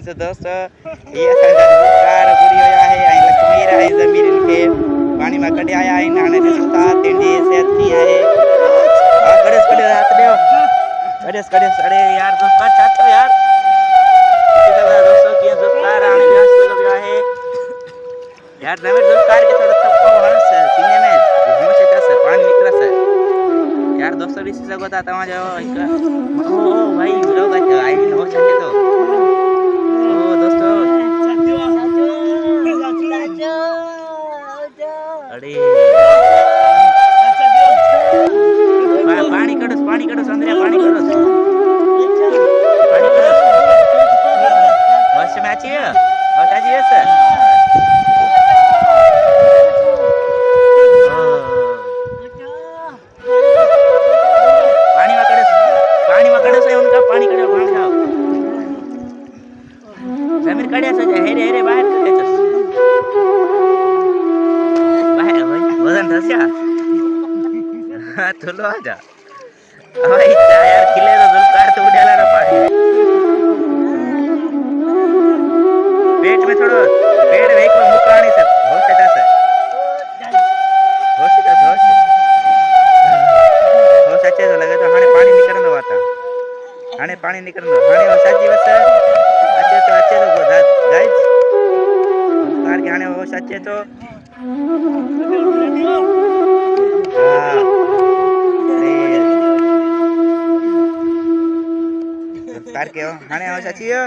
तो दोस्तों ये कार पूरी हो है आई लक्ष्मी आई जमीर इनके पानी में कटे आया है नाने ने सुता तिंडी से अच्छी है और कड़ेस कड़े हाथ दे कड़ेस अरे यार तुम कर चाहते हो यार दोस्तों की कार आने व्यास लगा है यार नवे कार के थोड़ा थप्पा हंस सीने में होश है पानी निकला से यार दोस्तों भी से गोता तमा जाओ ओ भाई लोग आई हो सके तो अरे पानी करो संद्रिया पानी करो बस में आची है बता जी सर पानी में कड़े से उनका पानी कड़े भाग जाओ जमीन कड़े से हेरे हेरे बाहर कड़े से वजन धस्या हाँ तो लो आजा हमारी इच्छा यार खिले तो दुलकार तो उड़ेला ना पानी पेट में थोड़ो पेड़ वेक में मुकानी से हो सकता से हो सच्चे तो लगे तो हाने पानी निकलने वाता हाने पानी निकलने हाने हो सच्ची बस अच्छे तो गाइस कार के हाने हो सच्चे तो कार के हो हाने हो सच्ची हो